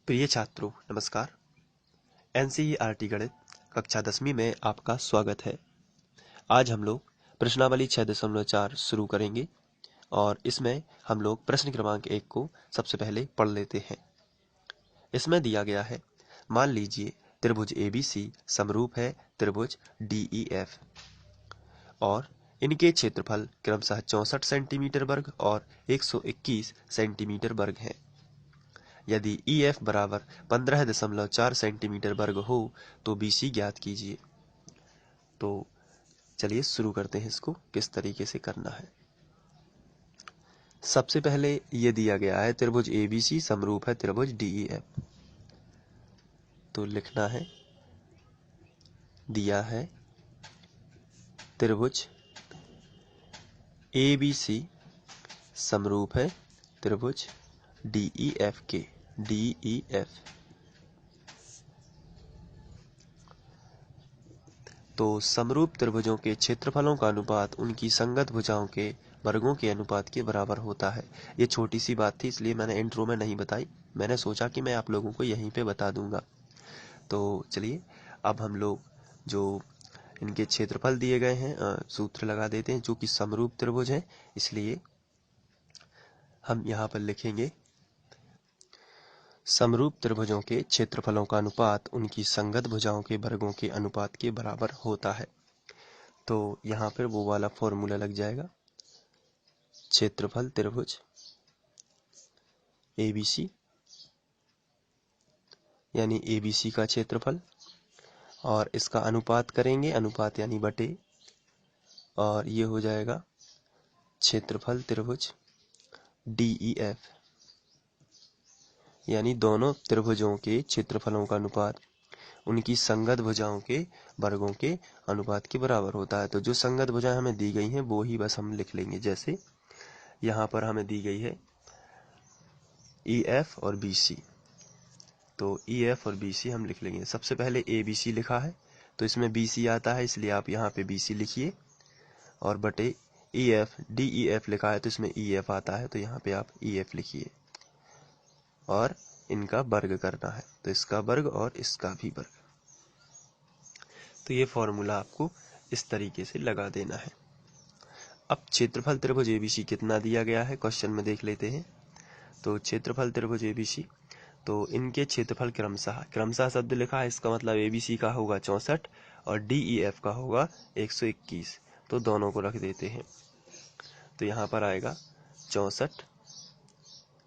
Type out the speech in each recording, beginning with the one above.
प्रिय छात्रों नमस्कार। एनसीईआरटी गणित कक्षा 10वीं में आपका स्वागत है। आज हम लोग प्रश्नावली 6.4 शुरू करेंगे और इसमें हम लोग प्रश्न क्रमांक 1 को सबसे पहले पढ़ लेते हैं। इसमें दिया गया है, मान लीजिए त्रिभुज ABC समरूप है त्रिभुज DEF और इनके क्षेत्रफल क्रमशः 64 सेंटीमीटर वर्ग और 121 सेंटीमीटर वर्ग हैं। यदि EF बराबर 15.4 सेंटीमीटर वर्ग हो तो BC ज्ञात कीजिए। तो चलिए शुरू करते हैं इसको किस तरीके से करना है। सबसे पहले ये दिया गया है त्रिभुज ABC समरूप है त्रिभुज DEF। तो लिखना है, दिया है त्रिभुज ABC समरूप है त्रिभुज DEF के DEF। तो समरूप त्रिभुजों के क्षेत्रफलों का अनुपात उनकी संगत भुजाओं के वर्गों के अनुपात के बराबर होता है। ये छोटी सी बात थी, इसलिए मैंने इंट्रो में नहीं बताई। मैंने सोचा कि मैं आप लोगों को यहीं पे बता दूंगा। तो चलिए अब हम लोग जो इनके क्षेत्रफल दिए गए हैं सूत्र लगा देते हैं, जो कि समरूप त्रिभुज है। इसलिए हम यहाँ पर लिखेंगे, समरूप त्रिभुजों के क्षेत्रफलों का अनुपात उनकी संगत भुजाओं के वर्गों के अनुपात के बराबर होता है। तो यहाँ पर वो वाला फॉर्मूला लग जाएगा, क्षेत्रफल त्रिभुज ABC यानी ABC का क्षेत्रफल, और इसका अनुपात करेंगे, अनुपात यानी बटे, और ये हो जाएगा क्षेत्रफल त्रिभुज DEF यानी दोनों त्रिभुजों के क्षेत्रफलों का अनुपात उनकी संगत भुजाओं के वर्गों के अनुपात के बराबर होता है। तो जो संगत भुजाएं हमें दी गई हैं वो ही बस हम लिख लेंगे। जैसे यहाँ पर हमें दी गई है EF और BC, तो EF और BC हम लिख लेंगे। सबसे पहले ABC लिखा है तो इसमें BC आता है, इसलिए आप यहाँ पे BC लिखिए, और बटे EF DEF लिखा है तो इसमें EF आता है, तो यहाँ पे आप EF लिखिए, और इनका वर्ग करना है तो इसका वर्ग और इसका भी वर्ग। तो ये फॉर्मूला आपको इस तरीके से लगा देना है। अब क्षेत्रफल त्रिभुज ABC कितना दिया गया है क्वेश्चन में देख लेते हैं। तो क्षेत्रफल त्रिभुज ABC, तो इनके क्षेत्रफल क्रमशः शब्द लिखा है, इसका मतलब ABC का होगा 64 और DEF का होगा 121। तो दोनों को रख देते हैं, तो यहाँ पर आएगा 64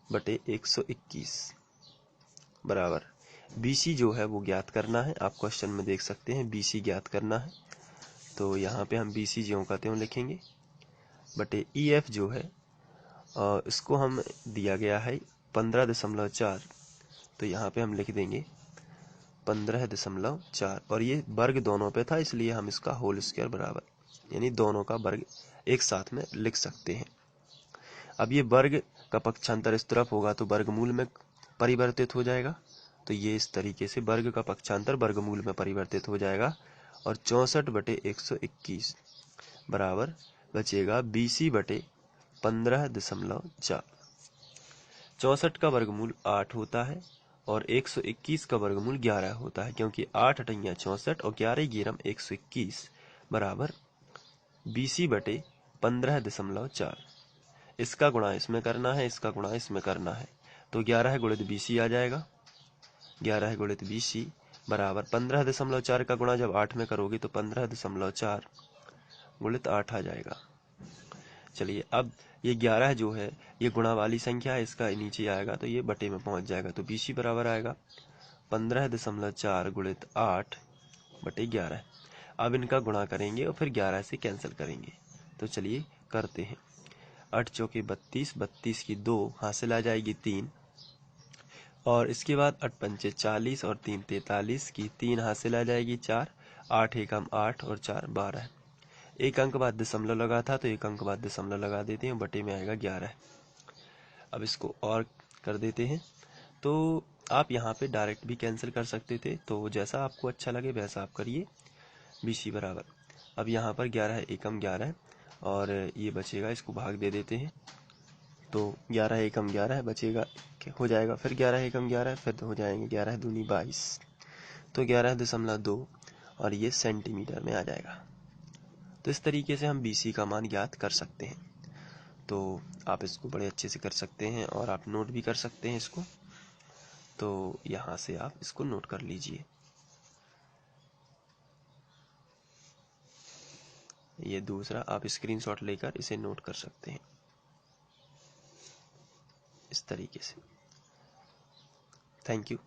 बटे 121 बराबर BC जो है वो ज्ञात करना है। आप क्वेश्चन में देख सकते हैं BC ज्ञात करना है, तो यहाँ पे हम BC ज्यों का त्यों लिखेंगे, बटे EF जो है इसको हम दिया गया है 15.4, तो यहाँ पे हम लिख देंगे 15.4, और ये वर्ग दोनों पे था इसलिए हम इसका होल स्क्वायर बराबर यानी दोनों का वर्ग एक साथ में लिख सकते हैं। अब ये वर्ग का पक्षांतर इस तरफ होगा तो वर्गमूल में परिवर्तित हो जाएगा, तो ये इस तरीके से वर्ग का पक्षांतर वर्गमूल में परिवर्तित हो जाएगा, और 64 बटे 121 बराबर बचेगा BC बटे 15.4। 64 का वर्गमूल 8 होता है और 121 का वर्गमूल 11 होता है, क्योंकि 8 अठैया 64 और 11 गेरम 121 बराबर BC बटे 15.4। इसका गुणा इसमें करना है, इसका गुणा इसमें करना है, तो 11 गुणित BC आ जाएगा। 11 गुणित BC बराबर 15.4 का गुणा जब 8 में करोगे तो 15.4 गुणित 8 आ जाएगा। चलिए अब ये 11 जो है ये गुणा वाली संख्या है, इसका नीचे आएगा तो ये बटे में पहुंच जाएगा, तो BC बराबर आएगा 15.4 गुणित 8 बटे 11। अब इनका गुणा करेंगे और फिर 11 से कैंसिल करेंगे, तो चलिए करते हैं। 8 चौके 32, 32 की 2 हासिल आ जाएगी 3, और इसके बाद 8 पंचे 40 और 3 43 की 3 हासिल आ जाएगी 4, 8 एकम 8 और 4 12। एक अंक बाद दशमलव लगा था तो एक अंक बाद दशमलव लगा देते हैं, बटे में आएगा 11। अब इसको और कर देते हैं, तो आप यहाँ पे डायरेक्ट भी कैंसिल कर सकते थे, तो जैसा आपको अच्छा लगे वैसा आप करिए। BC बराबर, अब यहाँ पर 11 एकम 11 और ये बचेगा, इसको भाग दे देते हैं, तो 11 एकम 11 बचेगा ओके, हो जाएगा। फिर 11 एकम 11, फिर हो जाएंगे 11 दूनी 22, तो 11.2 और ये सेंटीमीटर में आ जाएगा। तो इस तरीके से हम BC का मान ज्ञात कर सकते हैं। तो आप इसको बड़े अच्छे से कर सकते हैं और आप नोट भी कर सकते हैं इसको। तो यहाँ से आप इसको नोट कर लीजिए। ये दूसरा आप स्क्रीनशॉट लेकर इसे नोट कर सकते हैं इस तरीके से। Thank you.